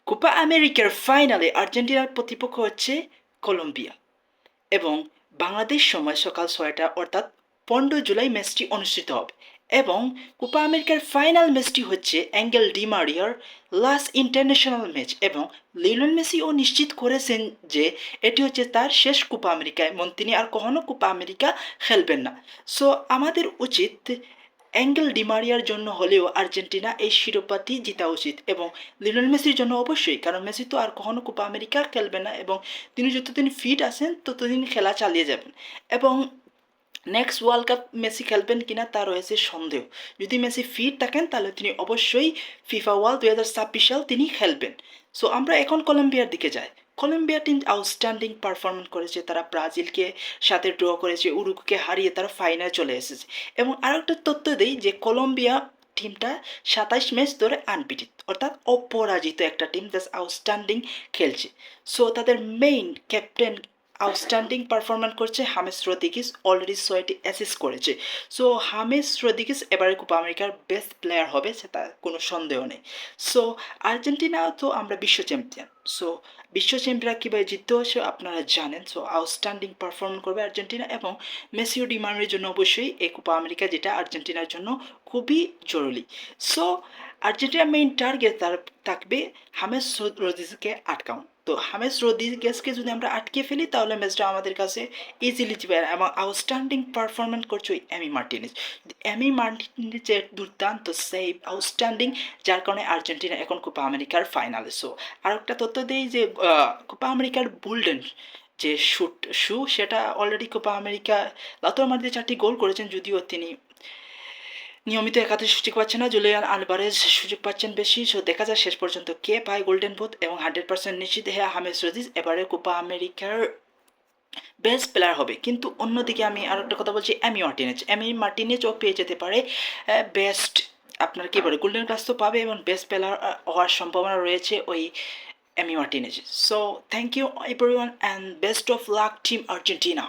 Copa আমেরিকার ফাইনালে আর্জেন্টিনার প্রতিপক্ষ হচ্ছে কলম্বিয়া এবং বাংলাদেশ সময় সকাল ৬টা অর্থাৎ ১৫ জুলাই ম্যাচটি অনুষ্ঠিত হবে এবং কোপা আমেরিকার ফাইনাল ম্যাচটি হচ্ছে অ্যাঙ্গেল ডি মারিয়ার লাস্ট ইন্টারন্যাশনাল ম্যাচ এবং লিওনেল মেসিও নিশ্চিত করেছেন যে এটি হচ্ছে তার শেষ কোপা আমেরিকা এবং তিনি আর কখনো কোপা আমেরিকা খেলবেন না। সো আমাদের উচিত অ্যাঙ্গেল ডিমারিয়ার জন্য হলেও আর্জেন্টিনা এই শিরোপাটি জিতা উচিত এবং লিওনেল মেসির জন্য অবশ্যই, কারণ মেসি তো আর কখনো কোপা আমেরিকা খেলবে না এবং তিনি যতদিন ফিট আছেন ততদিন খেলা চালিয়ে যাবেন এবং নেক্সট ওয়ার্ল্ড কাপ মেসি খেলবেন কিনা তা রয়েছে সন্দেহ। যদি মেসি ফিট থাকেন তাহলে তিনি অবশ্যই ফিফা ওয়ার্ল্ড ২০২৬ সাল তিনি খেলবেন। সো আমরা এখন কলম্বিয়ার দিকে যাই। কলম্বিয়া টিম আউটস্ট্যান্ডিং পারফরমেন্স করেছে, তারা ব্রাজিলকে সাথে ড্র করেছে, উরুগুকে হারিয়ে তারা ফাইনালে চলে এসেছে এবং আরেকটা তথ্য দেই যে কলম্বিয়া টিমটা ২৭ ম্যাচ ধরে আনবিটেড অর্থাৎ অপরাজিত একটা টিম, জাস্ট আউটস্ট্যান্ডিং খেলছে। সো তাদের মেইন ক্যাপ্টেন আউটস্ট্যান্ডিং পারফরমেন্স করছে, হামেস রদ্রিগেজ অলরেডি ৬টি অ্যাসিস্ট করেছে। সো হামেস রদ্রিগেজ এবারে কোপা আমেরিকার বেস্ট প্লেয়ার হবে, সেটা কোনো সন্দেহ নেই। সো আর্জেন্টিনা তো আমরা বিশ্ব চ্যাম্পিয়ন, সো বিশ্ব চ্যাম্পিয়নরা কীভাবে জিততে হচ্ছে আপনারা জানেন। সো আউটস্ট্যান্ডিং পারফরমেন্স করবে আর্জেন্টিনা এবং মেসিও ডিমান্ডের জন্য অবশ্যই এই কোপা আমেরিকা যেটা আর্জেন্টিনার জন্য খুবই জরুরি। সো আর্জেন্টিনার মেইন টার্গেট তার থাকবে হামেস রদ্রিগেজকে আটকানো। তো হামেস রদ্রিগেজকে যদি আমরা আটকে ফেলি তাহলে ম্যাচটা আমাদের কাছে ইজিলি জিতবে এবং আউটস্ট্যান্ডিং পারফরমেন্স করছে ওই এমি মার্টিনেজ। এমি মার্টিনেজের দুর্দান্ত সেভ আউটস্ট্যান্ডিং, যার কারণে আর্জেন্টিনা এখন কোপা আমেরিকার ফাইনালে। সো আর একটা তথ্য দেই যে কোপা আমেরিকার বুলডেন যে শু সেটা already Copa America Lautaro Martinez 4টি গোল করেছেন, যদিও তিনি নিয়মিত একাদশ সুযোগ পাচ্ছে না, জুলিয়ান আলভারেজ সুযোগ পাচ্ছেন বেশি। সো দেখা যায় শেষ পর্যন্ত কে পায় গোল্ডেন বুট এবং 100% নিশ্চিত হামেস রদ্রিগেজ এবারে কোপা আমেরিকার বেস্ট প্লেয়ার হবে। কিন্তু অন্যদিকে আমি আর একটা কথা বলছি, এমি মার্টিনেজও পেয়ে যেতে পারে বেস্ট, আপনার কী বলে গোল্ডেন গ্লাস তো পাবে এবং বেস্ট প্লেয়ার হওয়ার সম্ভাবনা রয়েছে ওই Emi Martinez. So thank you everyone and best of luck team Argentina.